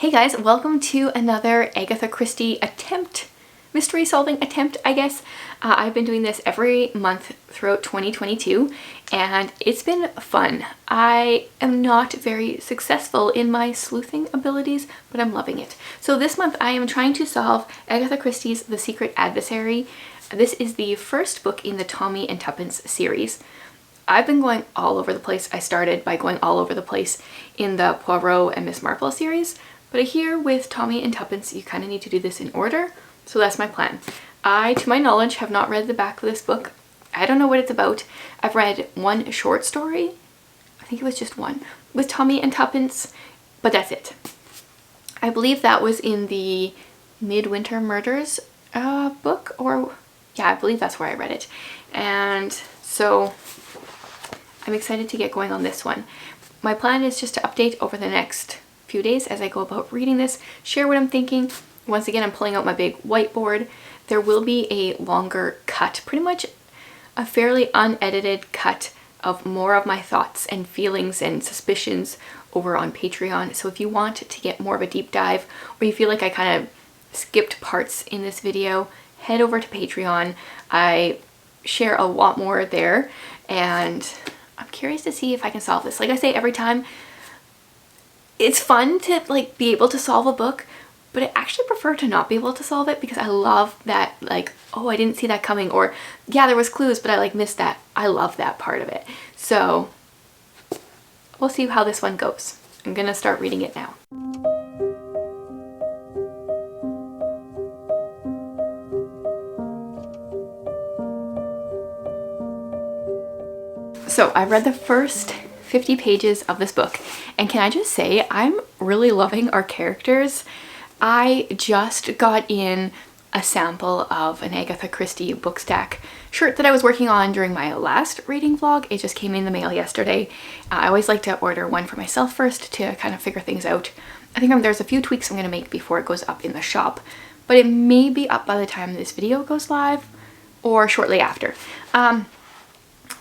Hey guys, welcome to another Agatha Christie mystery solving attempt, I guess. I've been doing this every month throughout 2022 and it's been fun. I am not very successful in my sleuthing abilities, but I'm loving it. So this month I am trying to solve Agatha Christie's The Secret Adversary. This is the first book in the Tommy and Tuppence series. I've been going all over the place. I started by going all over the place in the Poirot and Miss Marple series. But here with Tommy and Tuppence, you kind of need to do this in order. So that's my plan. I, to my knowledge, have not read the back of this book. I don't know what it's about. I've read one short story. I think it was just one. With Tommy and Tuppence. But that's it. I believe that was in the Midwinter Murders book. Or, yeah, I believe that's where I read it. And so I'm excited to get going on this one. My plan is just to update over the next few days as I go about reading this, share what I'm thinking. Once again, I'm pulling out my big whiteboard. There will be a longer cut, pretty much a fairly unedited cut of more of my thoughts and feelings and suspicions over on Patreon. So if you want to get more of a deep dive, or you feel like I kind of skipped parts in this video, head over to Patreon. I share a lot more there and I'm curious to see if I can solve this. Like I say every time, it's fun to like be able to solve a book, but I actually prefer to not be able to solve it because I love that, like, oh, I didn't see that coming, or yeah, there was clues, but I like missed that. I love that part of it. So we'll see how this one goes. I'm gonna start reading it now. So I read the first 50 pages of this book, and can I just say I'm really loving our characters. I just got in a sample of an Agatha Christie book stack shirt that I was working on during my last reading vlog. It just came in the mail yesterday. I always like to order one for myself first to kind of figure things out. I think there's a few tweaks I'm going to make before it goes up in the shop, but it may be up by the time this video goes live or shortly after.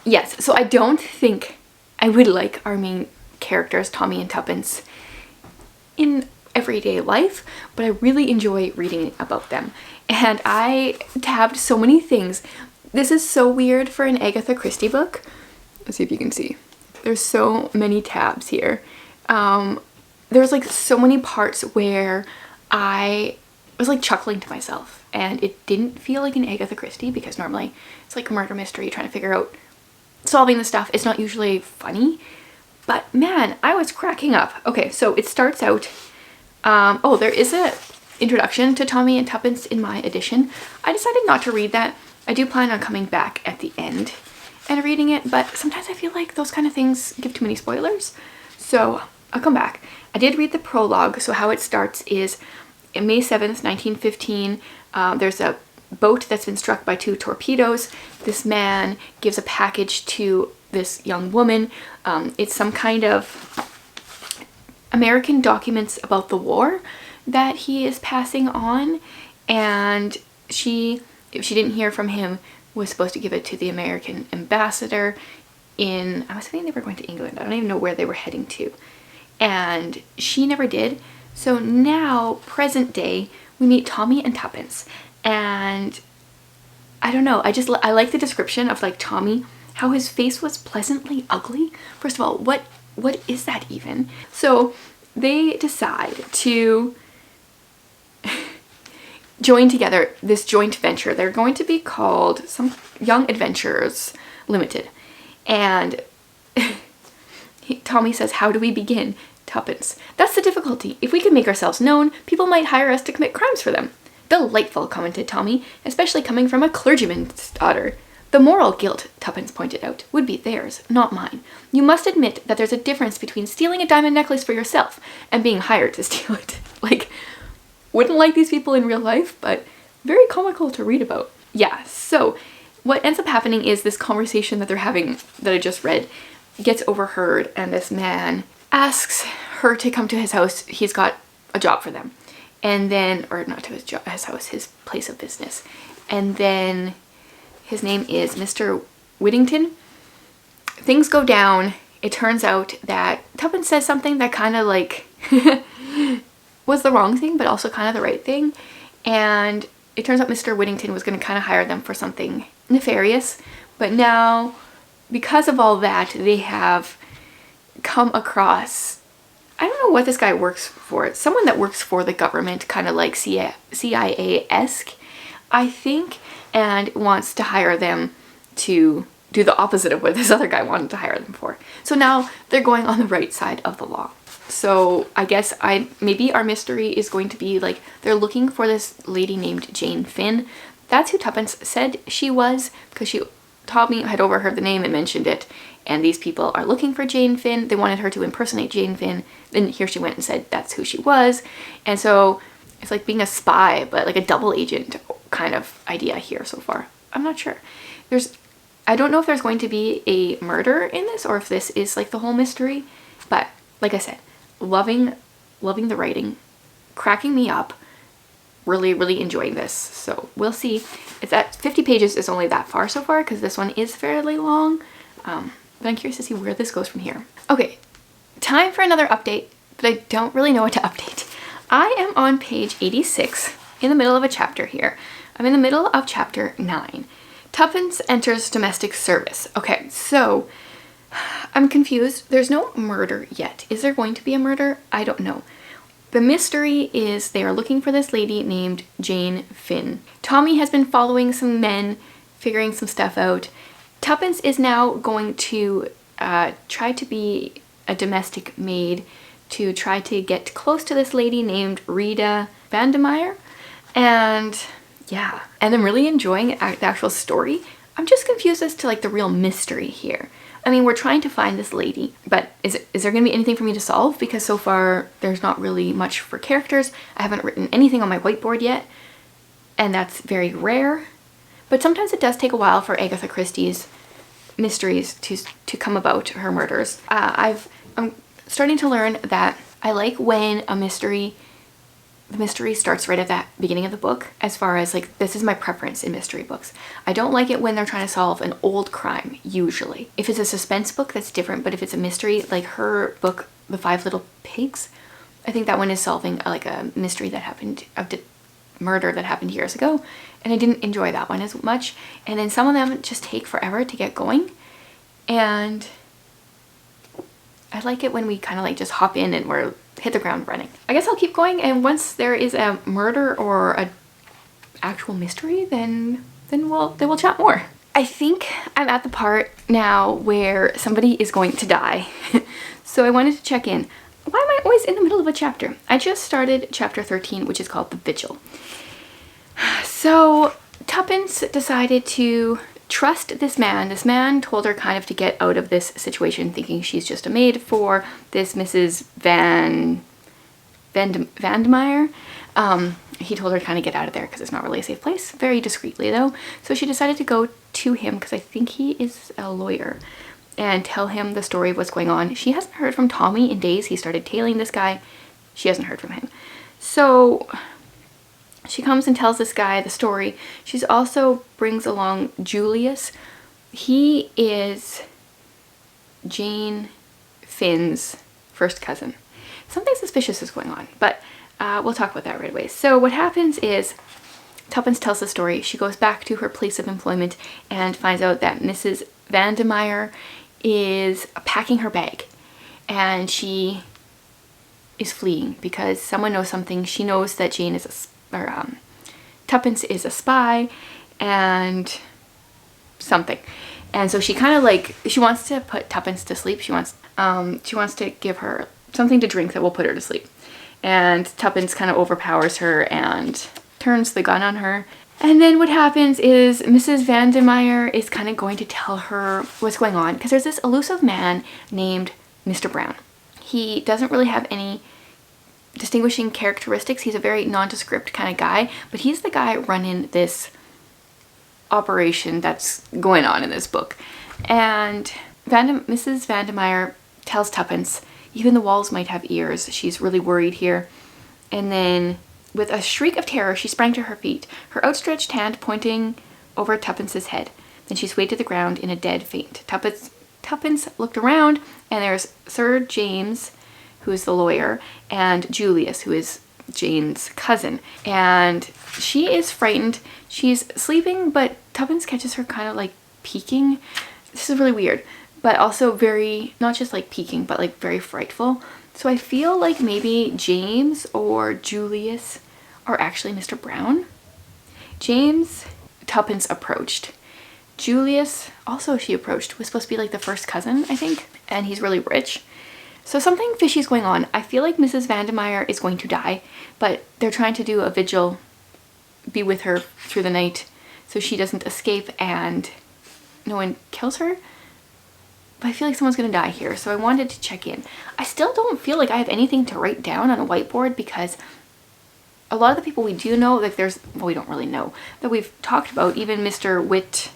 Yes, so I don't think I would like our main characters, Tommy and Tuppence, in everyday life, but I really enjoy reading about them. And I tabbed so many things. This is so weird for an Agatha Christie book. Let's see if you can see. There's so many tabs here. There's like so many parts where I was like chuckling to myself, and it didn't feel like an Agatha Christie because normally it's like a murder mystery trying to figure out solving the stuff. It's not usually funny, but man, I was cracking up. Okay, so it starts out, oh, there is a introduction to Tommy and Tuppence in my edition. I decided not to read that. I do plan on coming back at the end and reading it, but sometimes I feel like those kind of things give too many spoilers, so I'll come back. I did read the prologue. So how it starts is May 7th, 1915. There's a boat that's been struck by 2 torpedoes. This man gives a package to this young woman. It's some kind of American documents about the war that he is passing on, and she, if she didn't hear from him, was supposed to give it to the American ambassador in, I was thinking they were going to England. I don't even know where they were heading to, and she never did. So now, present day, we meet Tommy and Tuppence. And I don't know, I like the description of like Tommy, how his face was pleasantly ugly. First of all, what is that even? So they decide to join together this joint venture. They're going to be called some Young Adventurers Limited. And Tommy says, how do we begin? Tuppence, that's the difficulty. If we can make ourselves known, people might hire us to commit crimes for them. Delightful, commented Tommy, especially coming from a clergyman's daughter. The moral guilt, Tuppence pointed out, would be theirs, not mine. You must admit that there's a difference between stealing a diamond necklace for yourself and being hired to steal it. Like, wouldn't like these people in real life, but very comical to read about. Yeah, so what ends up happening is this conversation that they're having, that I just read, gets overheard, and this man asks her to come to his house. He's got a job for them. And then, or not to his house, his place of business. And then his name is Mr. Whittington. Things go down. It turns out that Tuppence says something that kind of like was the wrong thing, but also kind of the right thing. And it turns out Mr. Whittington was going to kind of hire them for something nefarious. But now, because of all that, they have come across, I don't know what this guy works for. It's someone that works for the government, kind of like CIA-esque, I think, and wants to hire them to do the opposite of what this other guy wanted to hire them for. So now they're going on the right side of the law. So I guess maybe our mystery is going to be like they're looking for this lady named Jane Finn. That's who Tuppence said she was, because Tommy had overheard the name and mentioned it. And these people are looking for Jane Finn. They wanted her to impersonate Jane Finn. Then here she went and said that's who she was. And so it's like being a spy, but like a double agent kind of idea here so far. I'm not sure. I don't know if there's going to be a murder in this or if this is like the whole mystery. But like I said, loving the writing, cracking me up, really enjoying this. So we'll see. It's at 50 pages is only that far so far because this one is fairly long. But I'm curious to see where this goes from here. Okay, time for another update, but I don't really know what to update. I am on page 86 in the middle of a chapter here. I'm in the middle of chapter 9. Tuppence enters domestic service. Okay, so I'm confused. There's no murder yet. Is there going to be a murder? I don't know. The mystery is they are looking for this lady named Jane Finn. Tommy has been following some men, figuring some stuff out. Tuppence is now going to try to be a domestic maid to try to get close to this lady named Rita Vandemeyer. And yeah, and I'm really enjoying the actual story. I'm just confused as to like the real mystery here. I mean, we're trying to find this lady, but is there going to be anything for me to solve? Because so far there's not really much for characters. I haven't written anything on my whiteboard yet, and that's very rare. But sometimes it does take a while for Agatha Christie's mysteries to come about, her murders. I'm starting to learn that I like when the mystery starts right at that beginning of the book, as far as like, this is my preference in mystery books. I don't like it when they're trying to solve an old crime, usually. If it's a suspense book, that's different, but if it's a mystery, like her book, The Five Little Pigs, I think that one is solving like a mystery that happened, murder that happened years ago, and I didn't enjoy that one as much. And then some of them just take forever to get going, and I like it when we kind of like just hop in and we're hit the ground running. I guess I'll keep going, and once there is a murder or a actual mystery, then we'll chat more. I think I'm at the part now where somebody is going to die. So I wanted to check in. Why am I always in the middle of a chapter? I just started chapter 13, which is called The Vigil. So Tuppence decided to trust this man. This man told her kind of to get out of this situation, thinking she's just a maid for this Mrs. Vandemeyer. He told her to kind of get out of there because it's not really a safe place. Very discreetly though. So she decided to go to him because I think he is a lawyer, and tell him the story of what's going on. She hasn't heard from Tommy in days. He started tailing this guy. She hasn't heard from him. So she comes and tells this guy the story. She's also brings along Julius. He is Jane Finn's first cousin. Something suspicious is going on, but we'll talk about that right away. So what happens is Tuppence tells the story. She goes back to her place of employment and finds out that Mrs. Vandemeyer is packing her bag, and she is fleeing because someone knows something. She knows that Jane is Tuppence is a spy and something. And so she kind of like, she wants to put Tuppence to sleep. She wants to give her something to drink that will put her to sleep. And Tuppence kind of overpowers her and turns the gun on her. And then what happens is Mrs. Vandemeyer is kind of going to tell her what's going on, because there's this elusive man named Mr. Brown. He doesn't really have any distinguishing characteristics. He's a very nondescript kind of guy, but he's the guy running this operation that's going on in this book. And Mrs. Vandemeyer tells Tuppence, even the walls might have ears. She's really worried here. And then with a shriek of terror, she sprang to her feet, her outstretched hand pointing over Tuppence's head. Then she swayed to the ground in a dead faint. Tuppence looked around, and there's Sir James, who is the lawyer, and Julius, who is Jane's cousin, and she is frightened. She's sleeping, but Tuppence catches her kind of like peeking. This is really weird, but also very, not just like peeking, but like very frightful. So I feel like maybe James or Julius are actually Mr. Brown. James, Tuppence approached. Julius, also she approached, was supposed to be like the first cousin, I think, and he's really rich. So something fishy is going on. I feel like Mrs. Vandermeyer is going to die, but they're trying to do a vigil, be with her through the night so she doesn't escape and no one kills her. But I feel like someone's gonna die here, so I wanted to check in. I still don't feel like I have anything to write down on a whiteboard because a lot of the people we do know, like there's, well, we don't really know, that we've talked about, even Mr. Witt,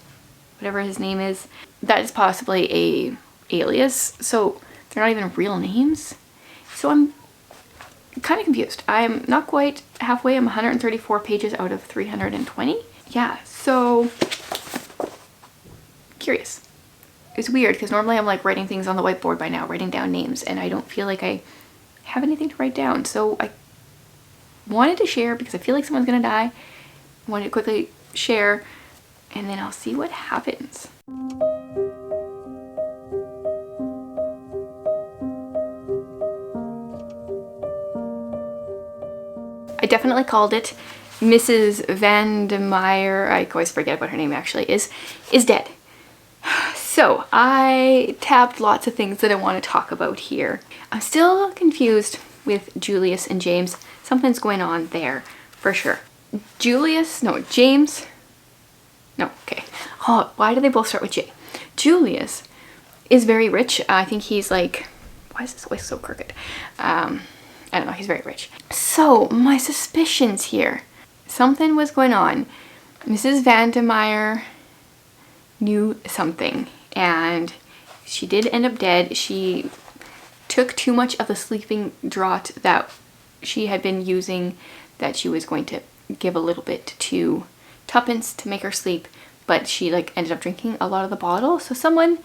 whatever his name is, that is possibly a alias, so they're not even real names. So I'm kind of confused. I'm not quite halfway. I'm 134 pages out of 320. Yeah, so curious. It's weird because normally I'm like writing things on the whiteboard by now, writing down names, and I don't feel like I have anything to write down. So I wanted to share because I feel like someone's gonna die. I wanted to quickly share, and then I'll see what happens. I definitely called it. Mrs. Vandermeyer, I always forget what her name actually is dead. So I tabbed lots of things that I want to talk about here. I'm still confused with Julius and James. Something's going on there for sure. James, no, okay. Oh, why do they both start with J? Julius is very rich. I think he's like, why is his voice so crooked? I don't know, he's very rich. So my suspicions here, something was going on. Mrs. Vandermeyer knew something and she did end up dead. She took too much of the sleeping draught that she had been using, that she was going to give a little bit to Tuppence to make her sleep, but she like ended up drinking a lot of the bottle. So someone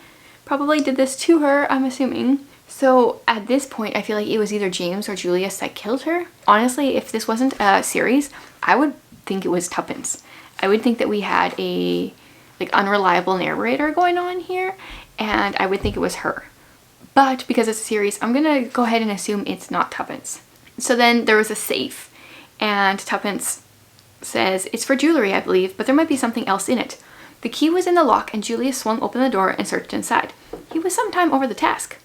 probably did this to her, I'm assuming. So at this point, I feel like it was either James or Julius that killed her. Honestly, if this wasn't a series, I would think it was Tuppence. I would think that we had a like unreliable narrator going on here, and I would think it was her. But because it's a series, I'm gonna go ahead and assume it's not Tuppence. So then there was a safe, and Tuppence says, it's for jewelry, I believe, but there might be something else in it. The key was in the lock, and Julius swung open the door and searched inside. He was some time over the task.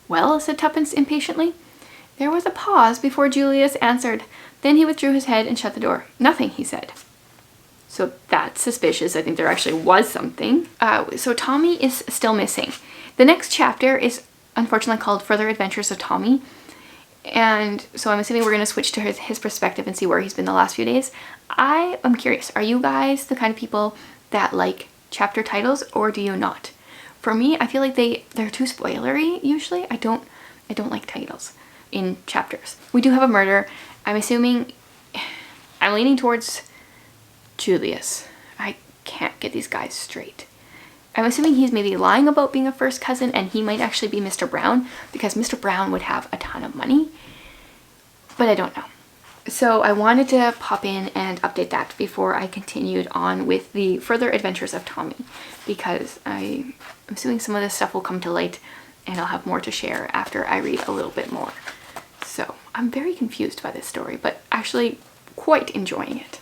Well, said Tuppence impatiently. There was a pause before Julius answered. Then he withdrew his head and shut the door. Nothing, he said. So that's suspicious. I think there actually was something. So Tommy is still missing. The next chapter is unfortunately called Further Adventures of Tommy. And so I'm assuming we're going to switch to his perspective and see where he's been the last few days. I am curious, are you guys the kind of people that like chapter titles, or do you not? For me, I feel like they're too spoilery usually. I don't like titles in chapters. We do have a murder. I'm assuming, I'm leaning towards Julius. I can't get these guys straight. I'm assuming he's maybe lying about being a first cousin, and he might actually be Mr. Brown, because Mr. Brown would have a ton of money, but I don't know. So I wanted to pop in and update that before I continued on with the Further Adventures of Tommy, because I'm assuming some of this stuff will come to light and I'll have more to share after I read a little bit more. So I'm very confused by this story, but actually quite enjoying it.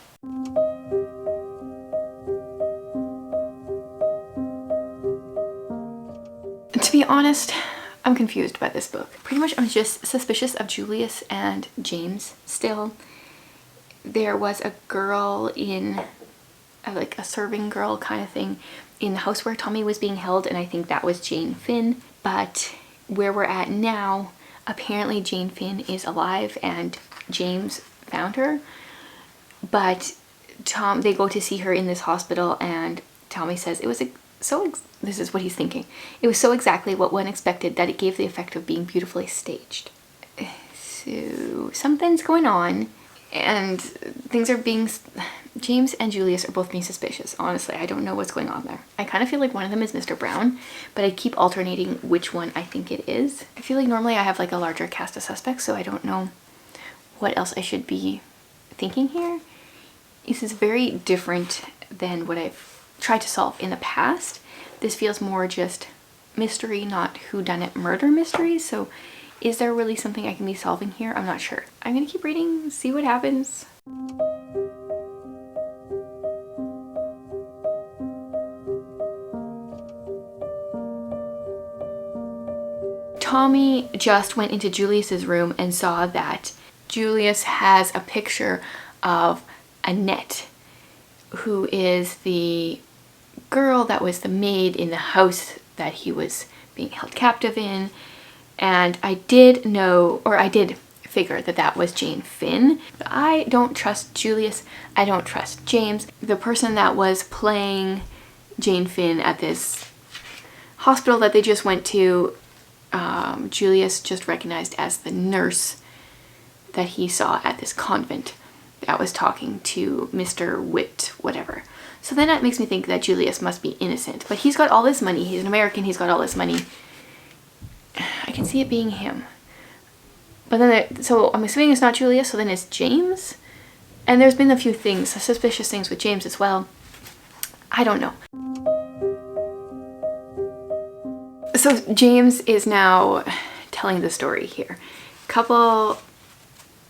To be honest, I'm confused by this book. Pretty much I'm just suspicious of Julius and James still. There was a girl in, like a serving girl kind of thing, in the house where Tommy was being held, and I think that was Jane Finn. But where we're at now, apparently Jane Finn is alive and James found her. But they go to see her in this hospital, and Tommy says it was this is what he's thinking. It was so exactly what one expected that it gave the effect of being beautifully staged. So something's going on, and things are being... James and Julius are both being suspicious. Honestly, I don't know what's going on there. I kind of feel like one of them is Mr. Brown, but I keep alternating which one I think it is. I feel like normally I have like a larger cast of suspects, so I don't know what else I should be thinking here. This is very different than what I've tried to solve in the past. This feels more just mystery, not whodunit murder mystery. So is there really something I can be solving here? I'm not sure. I'm gonna keep reading, see what happens. Tommy just went into Julius's room and saw that Julius has a picture of Annette, who is the girl that was the maid in the house that he was being held captive in. And I did know, or I did figure that that was Jane Finn. But I don't trust Julius. I don't trust James. The person that was playing Jane Finn at this hospital that they just went to, Julius just recognized as the nurse that he saw at this convent that was talking to Mr. Witt, whatever. So then that makes me think that Julius must be innocent. But he's got all this money. He's an American. He's got all this money. I can see it being him. But then, so I'm assuming it's not Julius, so then it's James? And there's been a few things, suspicious things with James as well. I don't know. So James is now telling the story here. I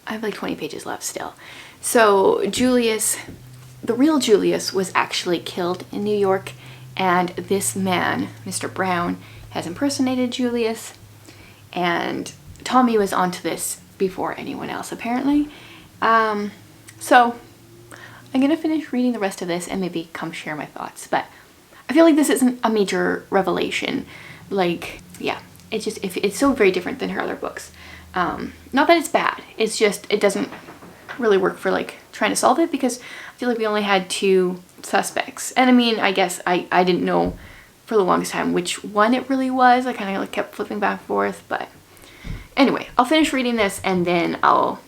have like 20 pages left still. So Julius, the real Julius, was actually killed in New York, and this man, Mr. Brown, has impersonated Julius, and Tommy was onto this before anyone else apparently. So I'm gonna finish reading the rest of this and maybe come share my thoughts, but I feel like this isn't a major revelation. Like, yeah, it's just, it's so very different than her other books. Not that it's bad, it's just, it doesn't really work for like trying to solve it, because I feel like we only had 2 suspects. And I mean, I guess I didn't know for the longest time which one it really was. I kind of like kept flipping back and forth, but anyway, I'll finish reading this and then I'll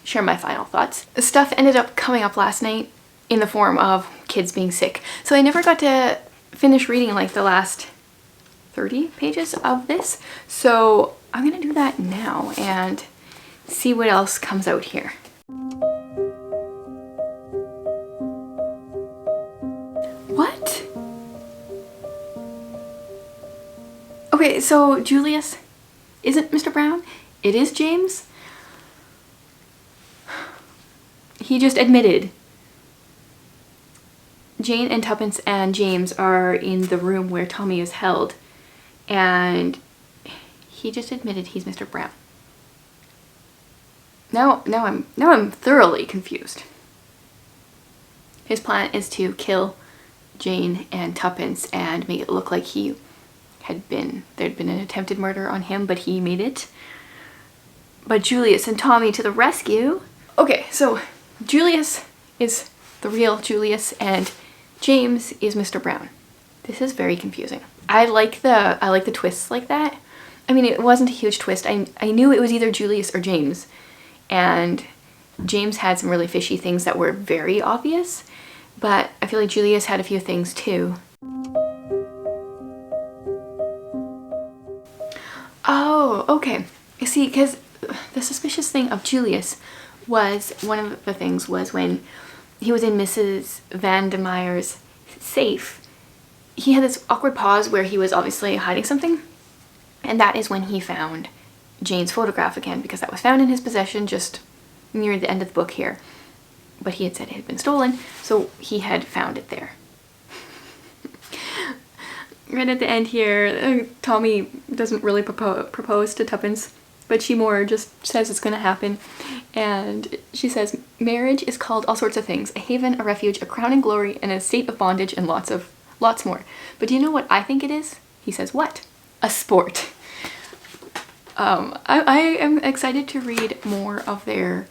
share my final thoughts. The stuff ended up coming up last night in the form of kids being sick. So I never got to finish reading like the last 30 pages of this. So I'm gonna do that now and see what else comes out here. What? Okay, so Julius isn't Mr. Brown. It is James. He just admitted. Jane and Tuppence and James are in the room where Tommy is held, and he just admitted he's Mr. Brown. Now I'm thoroughly confused. His plan is to kill Jane and Tuppence and make it look like there'd been an attempted murder on him, but he made it. But Julius and Tommy to the rescue. Okay, so Julius is the real Julius and James is Mr. Brown. This is very confusing. I like the twists like that. I mean, it wasn't a huge twist. I knew it was either Julius or James, and James had some really fishy things that were very obvious, but I feel like Julius had a few things too. Oh, okay. See, because the suspicious thing of Julius was, one of the things was when he was in Mrs. Van de Meyer's safe, he had this awkward pause where he was obviously hiding something, and that is when he found Jane's photograph again, because that was found in his possession just near the end of the book here. But he had said it had been stolen, so he had found it there. Right at the end here, Tommy doesn't really propose to Tuppence, but she more just says it's gonna happen. And she says, marriage is called all sorts of things: a haven, a refuge, a crowning glory, and a state of bondage, and lots more. But do you know what I think it is? He says, what? A sport. I am excited to read more of their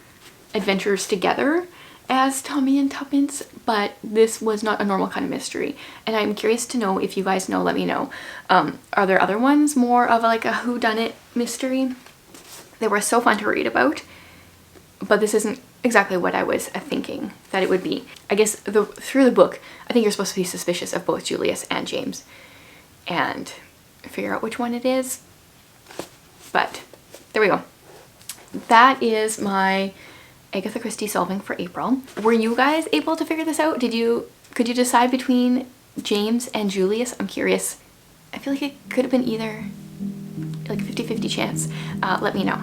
adventures together as Tommy and Tuppence, but this was not a normal kind of mystery, and I'm curious to know if you guys know. Let me know. Are there other ones more of like a whodunit mystery? They were so fun to read about, but this isn't exactly what I was thinking that it would be. I guess through the book, I think you're supposed to be suspicious of both Julius and James and figure out which one it is. But there we go. that is my Agatha Christie solving for April. Were you guys able to figure this out? Could you decide between James and Julius? I'm curious. I feel like it could have been either, like 50-50 chance. Let me know.